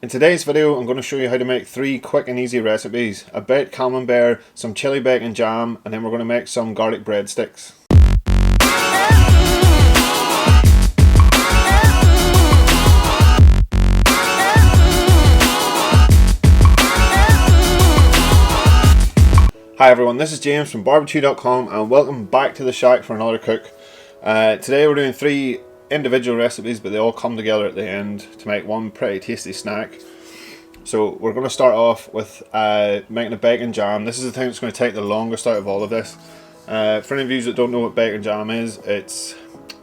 In today's video, I'm going to show you how to make 3 quick and easy recipes: a baked camembert, some chili bacon jam, and then we're going to make some garlic breadsticks. Hi everyone, this is James from Barbechoo.com and welcome back to the shack for another cook. Today we're doing 3 individual recipes, but they all come together at the end to make one pretty tasty snack. So we're going to start off with making a bacon jam. This is the thing that's going to take the longest out of all of this. For any of you that don't know what bacon jam is, it's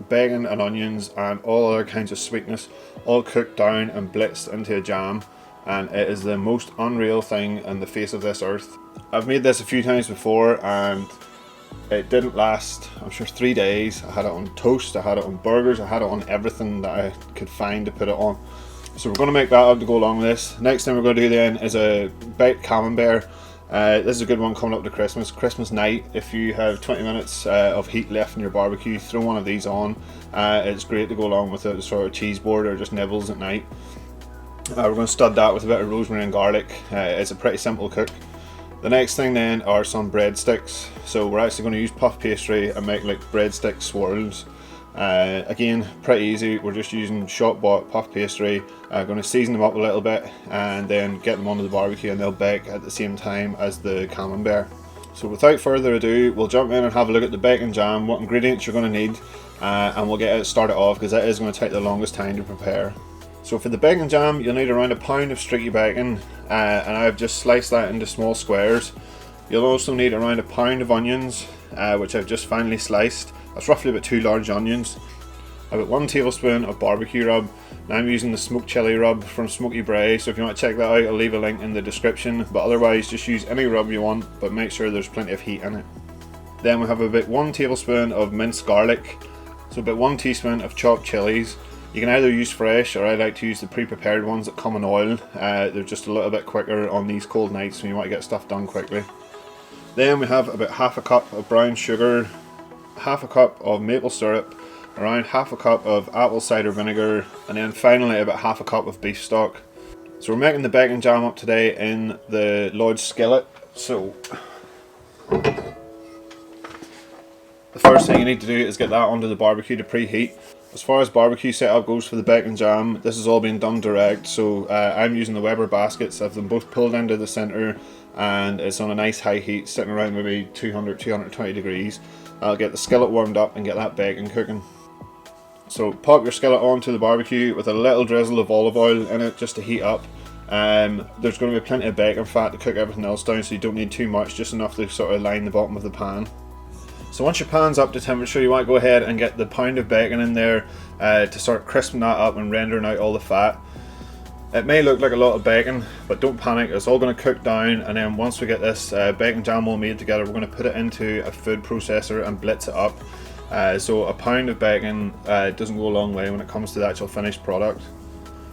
bacon and onions and all other kinds of sweetness all cooked down and blitzed into a jam, and it is the most unreal thing on the face of this earth. I've made this a few times before and it didn't last, I'm sure, 3 days. I had it on toast, I had it on burgers, I had it on everything that I could find to put it on. So we're going to make that up to go along with this. Next thing we're going to do then is a baked camembert. This is a good one coming up to Christmas night. If you have 20 minutes of heat left in your barbecue, throw one of these on. It's great to go along with a sort of cheese board or just nibbles at night. We're going to stud that with a bit of rosemary and garlic. It's a pretty simple cook. The next thing then are some breadsticks. So we're actually going to use puff pastry and make like breadstick swirls. Again, pretty easy. We're just using shop bought puff pastry. Going to season them up a little bit and then get them onto the barbecue, and they'll bake at the same time as the camembert. So without further ado, we'll jump in and have a look at the bacon jam, what ingredients you're going to need, and we'll get it started off because that is going to take the longest time to prepare. So for the bacon jam, you'll need around a pound of streaky bacon, and I've just sliced that into small squares. You'll also need around a pound of onions, which I've just finely sliced. That's roughly about 2 large onions. About 1 tablespoon of barbecue rub. Now I'm using the smoked chili rub from Smoky Brae, so if you want to check that out, I'll leave a link in the description. But otherwise, just use any rub you want, but make sure there's plenty of heat in it. Then we have about 1 tablespoon of minced garlic. So about 1 teaspoon of chopped chillies. You can either use fresh, or I like to use the pre-prepared ones that come in oil. They're just a little bit quicker on these cold nights when you want to get stuff done quickly. Then we have about half a cup of brown sugar, half a cup of maple syrup, around half a cup of apple cider vinegar, and then finally about half a cup of beef stock. So we're making the bacon jam up today in the Lodge skillet. So the first thing you need to do is get that onto the barbecue to preheat. As far as barbecue setup goes for the bacon jam, this has all been done direct, so I'm using the Weber baskets. I've them both pulled into the centre and it's on a nice high heat, sitting around maybe 200-220 degrees. I'll get the skillet warmed up and get that bacon cooking. So pop your skillet onto the barbecue with a little drizzle of olive oil in it just to heat up. There's going to be plenty of bacon fat to cook everything else down, so you don't need too much, just enough to sort of line the bottom of the pan. So once your pan's up to temperature, you want to go ahead and get the pound of bacon in there to start crisping that up and rendering out all the fat. It may look like a lot of bacon, but don't panic, it's all going to cook down, and then once we get this bacon jam all made together, we're going to put it into a food processor and blitz it up. So a pound of bacon doesn't go a long way when it comes to the actual finished product.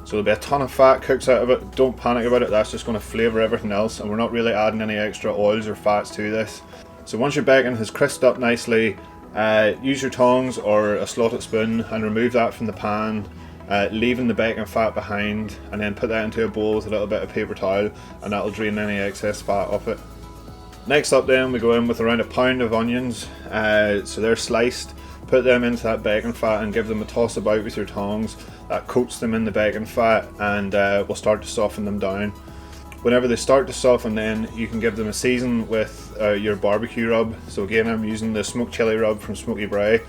So there'll be a ton of fat cooked out of it. Don't panic about it, that's just going to flavour everything else, and we're not really adding any extra oils or fats to this. So once your bacon has crisped up nicely, use your tongs or a slotted spoon and remove that from the pan, leaving the bacon fat behind, and then put that into a bowl with a little bit of paper towel, and that'll drain any excess fat off it. Next up then, we go in with around a pound of onions, so they're sliced. Put them into that bacon fat and give them a toss about with your tongs. That coats them in the bacon fat and will start to soften them down. Whenever they start to soften, then you can give them a season with your barbecue rub. So again, I'm using the smoked chili rub from Smoky Brae.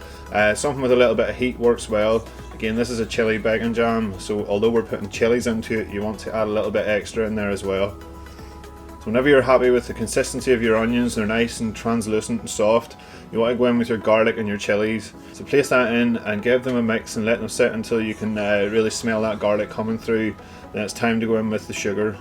Something with a little bit of heat works well. Again, this is a chili bacon jam, so although we're putting chilies into it, you want to add a little bit extra in there as well. So whenever you're happy with the consistency of your onions, they're nice and translucent and soft, you want to go in with your garlic and your chilies. So place that in and give them a mix and let them sit until you can really smell that garlic coming through. Then it's time to go in with the sugar.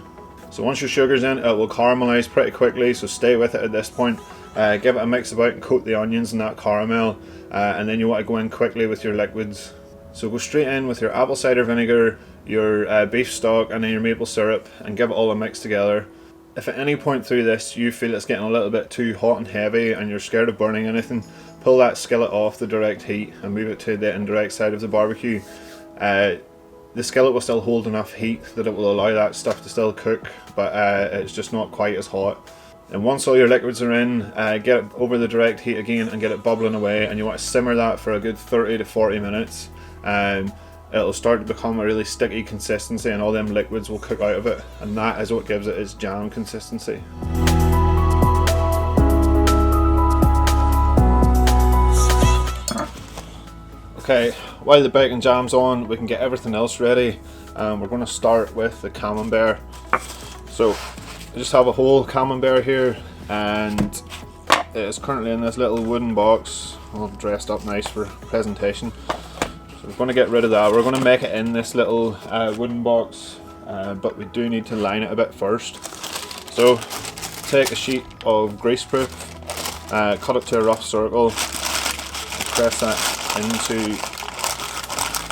So once your sugar's in, it will caramelise pretty quickly, so stay with it at this point. Give it a mix about and coat the onions in that caramel, and then you want to go in quickly with your liquids. So go straight in with your apple cider vinegar, your beef stock, and then your maple syrup, and give it all a mix together. If at any point through this you feel it's getting a little bit too hot and heavy and you're scared of burning anything, pull that skillet off the direct heat and move it to the indirect side of the barbecue. The skillet will still hold enough heat that it will allow that stuff to still cook, but it's just not quite as hot. And once all your liquids are in, get it over the direct heat again and get it bubbling away, and you want to simmer that for a good 30 to 40 minutes. It'll start to become a really sticky consistency and all them liquids will cook out of it, and that is what gives it its jam consistency. Okay, while the bacon jam's on, we can get everything else ready. We're going to start with the Camembert. So I just have a whole Camembert here, and it is currently in this little wooden box, all dressed up nice for presentation. So we're going to get rid of that. We're going to make it in this little wooden box, but we do need to line it a bit first. So take a sheet of greaseproof, cut it to a rough circle, press that into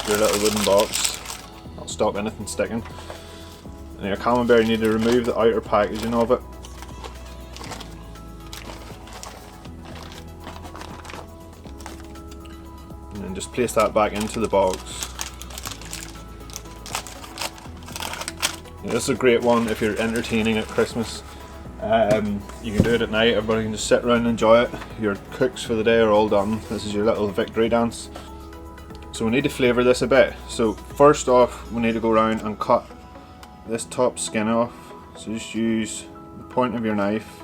your little wooden box. That'll stop anything sticking. And your Camembert, you need to remove the outer packaging of it. And then just place that back into the box. Now, this is a great one if you're entertaining at Christmas. You can do it at night, everybody can just sit around and enjoy it. Your cooks for the day are all done. This is your little victory dance. So we need to flavour this a bit. So first off, we need to go around and cut this top skin off. So just use the point of your knife.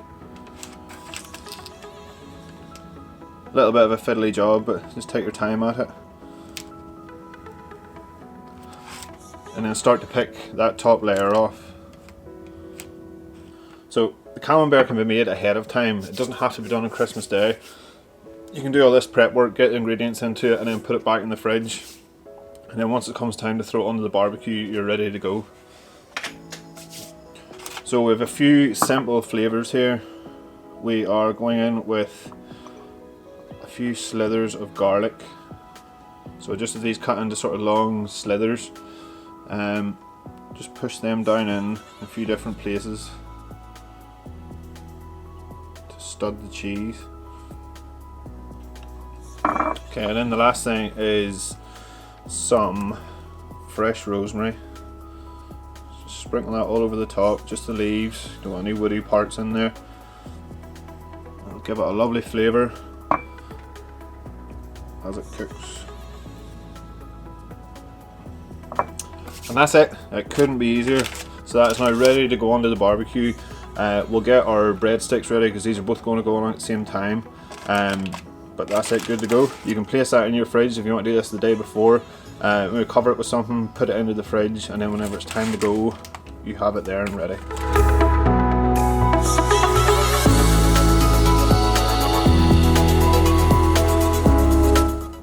A little bit of a fiddly job, but just take your time at it. And then start to pick that top layer off. So the Camembert can be made ahead of time. It doesn't have to be done on Christmas Day. You can do all this prep work, get the ingredients into it, and then put it back in the fridge. And then once it comes time to throw it onto the barbecue, you're ready to go. So we have a few simple flavours here. We are going in with a few slithers of garlic. So just as these cut into sort of long slithers, just push them down in a few different places to stud the cheese. Okay, and then the last thing is some fresh rosemary. Just sprinkle that all over the top, just the leaves, don't want any woody parts in there. It'll give it a lovely flavour as it cooks. And that's it, it couldn't be easier. So that is now ready to go onto the barbecue. We'll get our breadsticks ready because these are both going to go on at the same time. But that's it, good to go. You can place that in your fridge if you want to do this the day before. Maybe cover it with something, put it into the fridge, and then whenever it's time to go, you have it there and ready.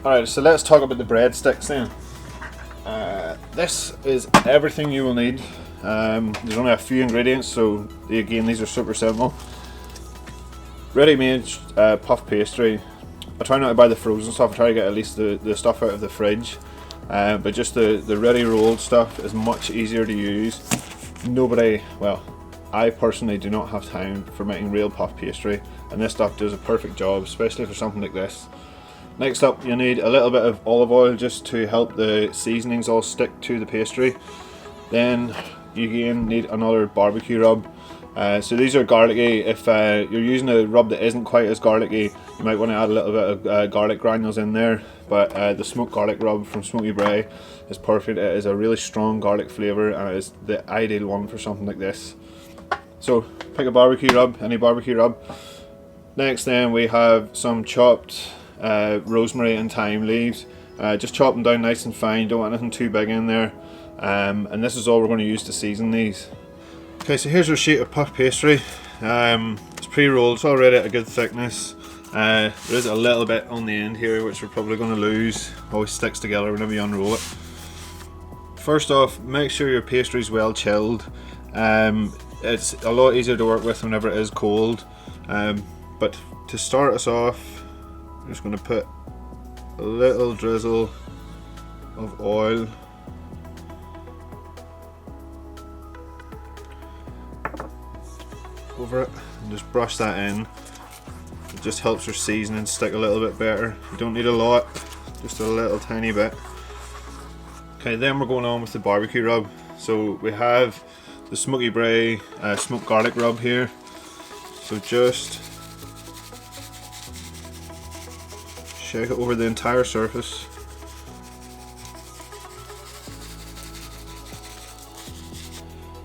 Alright, so let's talk about the breadsticks then. This is everything you will need. There's only a few ingredients, so again, these are super simple. Ready-made puff pastry. I try not to buy the frozen stuff, I try to get at least the stuff out of the fridge. But just the ready rolled stuff is much easier to use. I personally do not have time for making real puff pastry, and this stuff does a perfect job, especially for something like this. Next up, you need a little bit of olive oil just to help the seasonings all stick to the pastry. Then you again need another barbecue rub. So these are garlicky. If you're using a rub that isn't quite as garlicky, you might want to add a little bit of garlic granules in there. But the smoked garlic rub from Smoky Brae is perfect. It is a really strong garlic flavour, and it is the ideal one for something like this. So pick a barbecue rub, any barbecue rub. Next then we have some chopped rosemary and thyme leaves. Just chop them down nice and fine, don't want anything too big in there. And this is all we're going to use to season these. Okay, so here's our sheet of puff pastry. It's pre-rolled, it's already at a good thickness. There is a little bit on the end here which we're probably going to lose. Always sticks together whenever you unroll it. First off, make sure your pastry is well chilled. It's a lot easier to work with whenever it is cold. But to start us off, I'm just going to put a little drizzle of oil over it and just brush that in. It just helps your seasoning stick a little bit better. You don't need a lot, just a little tiny bit. Okay, then we're going on with the barbecue rub. So we have the Smoky Brae smoked garlic rub here. So just shake it over the entire surface.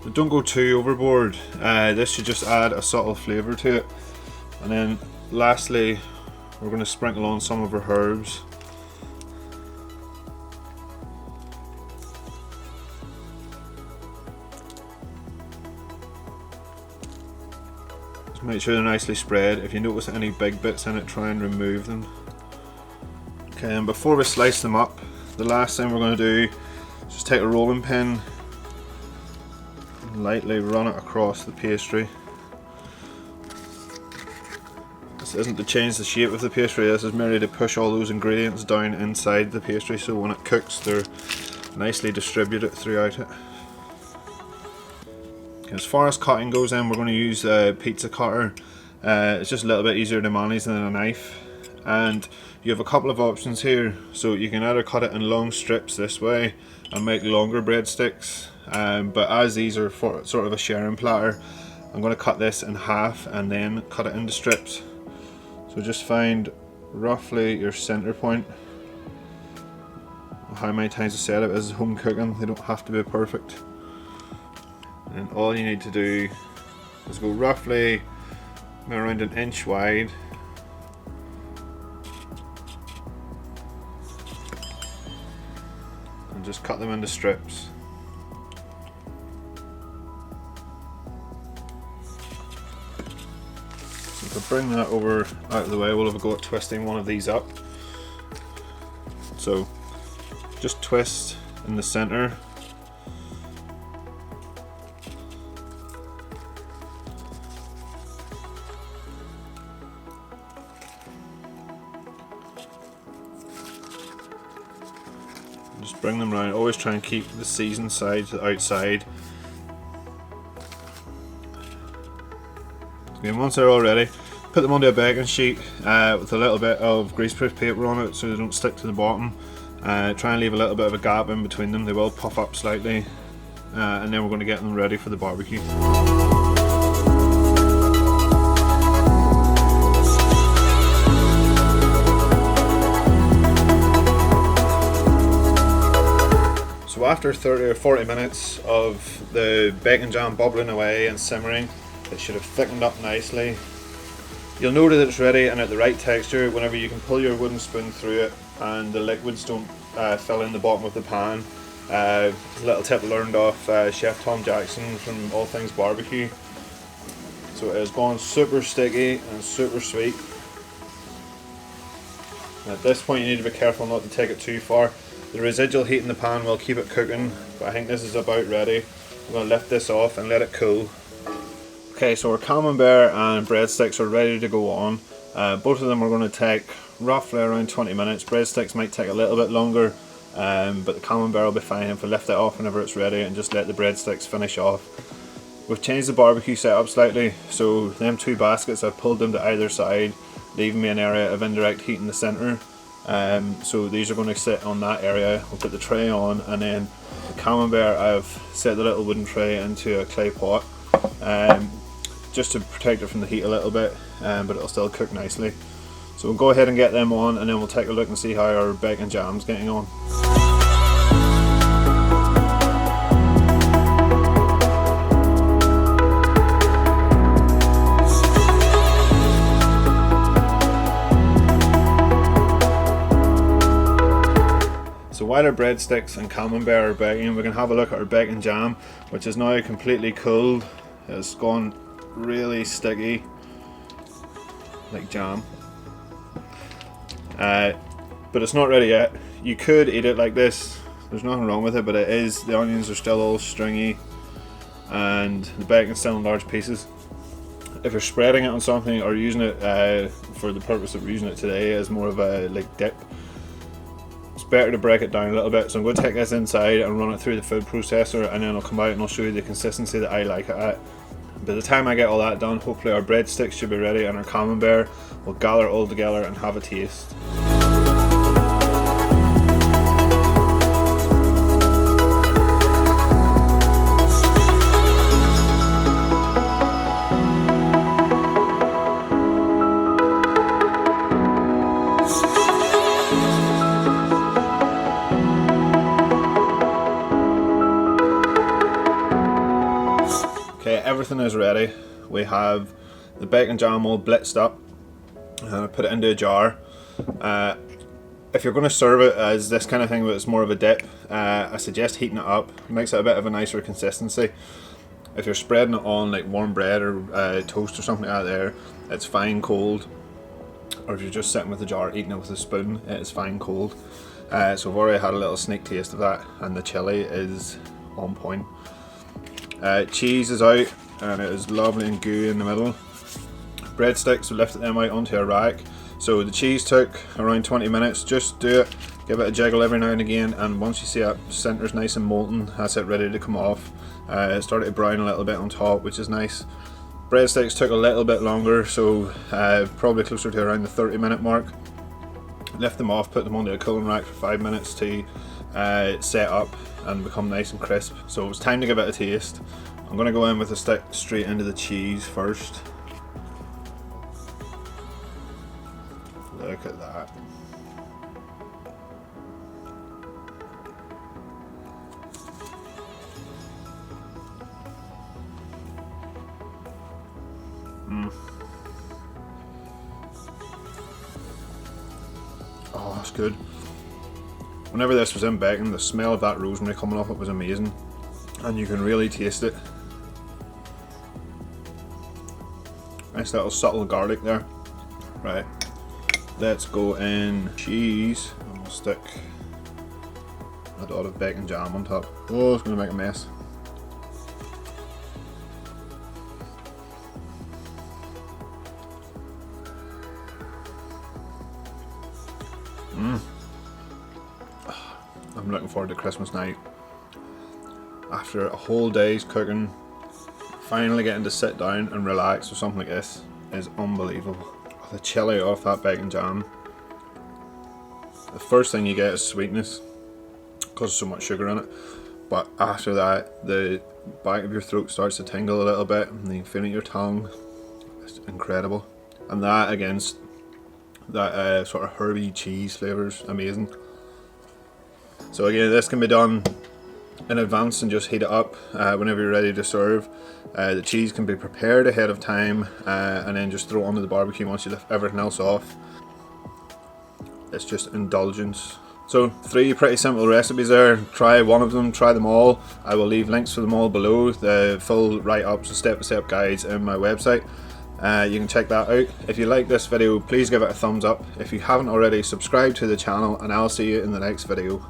But don't go too overboard. This should just add a subtle flavour to it. And then lastly, we're going to sprinkle on some of our herbs. Just make sure they're nicely spread. If you notice any big bits in it, try and remove them. Okay, and before we slice them up, the last thing we're going to do is just take a rolling pin and lightly run it across the pastry. This isn't to change the shape of the pastry, this is merely to push all those ingredients down inside the pastry so when it cooks they're nicely distributed throughout it. Okay, as far as cutting goes then, we're going to use a pizza cutter. It's just a little bit easier to manage than a knife. And you have a couple of options here, so you can either cut it in long strips this way and make longer breadsticks, but as these are for sort of a sharing platter, I'm going to cut this in half and then cut it into strips. So just find roughly your center point. How many times I said it is home cooking, they don't have to be perfect. And all you need to do is go roughly around an inch wide. And just cut them into strips. So if I bring that over out of the way, we'll have a go at twisting one of these up. So just twist in the center. Just bring them around. Always try and keep the seasoned side to the outside. And once they're all ready, put them onto a baking sheet with a little bit of greaseproof paper on it so they don't stick to the bottom. Try and leave a little bit of a gap in between them, they will puff up slightly. And then we're going to get them ready for the barbecue. So after 30 or 40 minutes of the bacon jam bubbling away and simmering, it should have thickened up nicely. You'll know that it's ready and at the right texture whenever you can pull your wooden spoon through it and the liquids don't fill in the bottom of the pan. Little tip learned off Chef Tom Jackson from All Things Barbecue. So it has gone super sticky and super sweet. And at this point you need to be careful not to take it too far. The residual heat in the pan will keep it cooking, but I think this is about ready. I'm going to lift this off and let it cool. Okay, so our camembert and breadsticks are ready to go on. Both of them are going to take roughly around 20 minutes. Breadsticks might take a little bit longer, but the camembert will be fine if we lift it off whenever it's ready and just let the breadsticks finish off. We've changed the barbecue setup slightly, so them two baskets I've pulled them to either side, leaving me an area of indirect heat in the centre. So these are going to sit on that area. We'll put the tray on, and then the camembert I've set the little wooden tray into a clay pot just to protect it from the heat a little bit, but it'll still cook nicely. So we'll go ahead and get them on, and then we'll take a look and see how our bacon jam's getting on. So while our breadsticks and camembert are baking, we can have a look at our bacon jam, which is now completely cooled. It's gone really sticky, like jam. But it's not ready yet. You could eat it like this, there's nothing wrong with it, but it is, the onions are still all stringy and the bacon's still in large pieces. If you're spreading it on something or using it for the purpose of using it today as more of a like dip, it's better to break it down a little bit. So I'm going to take this inside and run it through the food processor, and then I'll come out and I'll show you the consistency that I like it at. By the time I get all that done, hopefully our breadsticks should be ready and our camembert will gather all together and have a taste. Okay, everything is ready. We have the bacon jam all blitzed up, and I put it into a jar. If you're going to serve it as this kind of thing, but it's more of a dip, I suggest heating it up. It makes it a bit of a nicer consistency. If you're spreading it on like warm bread or toast or something like that there, it's fine cold. Or if you're just sitting with the jar eating it with a spoon, it's fine cold. So I've already had a little sneak taste of that, and the chili is on point. Cheese is out, and it is lovely and gooey in the middle. Breadsticks, we lifted them out onto a rack. So the cheese took around 20 minutes. Just do it, give it a jiggle every now and again, and once you see that centre's nice and molten, that's it, ready to come off. It started to brown a little bit on top, which is nice. Breadsticks took a little bit longer, so probably closer to around the 30-minute mark. Lift them off, put them onto a cooling rack for 5 minutes to set up and become nice and crisp. So it's time to give it a taste. I'm going to go in with a stick straight into the cheese first. Look at that. Oh, that's good. Whenever this was in bacon, the smell of that rosemary coming off it was amazing, and you can really taste it. Nice little subtle garlic there. Right, let's go in cheese, and we'll stick a dot of bacon jam on top. Oh, it's going to make a mess. I'm looking forward to Christmas night. After a whole day's cooking, finally getting to sit down and relax with something like this is unbelievable. The chili off that bacon jam. The first thing you get is sweetness because there's so much sugar in it, but after that the back of your throat starts to tingle a little bit and you feel it in your tongue. It's incredible. And that against that sort of herby cheese flavours, amazing. So again, this can be done in advance and just heat it up whenever you're ready to serve. The cheese can be prepared ahead of time and then just throw it onto the barbecue once you lift everything else off. It's just indulgence. So 3 pretty simple recipes there. Try one of them, try them all. I will leave links for them all below, the full write-ups and step-by-step guides in my website. You can check that out. If you like this video, please give it a thumbs up. If you haven't already, subscribe to the channel, and I'll see you in the next video.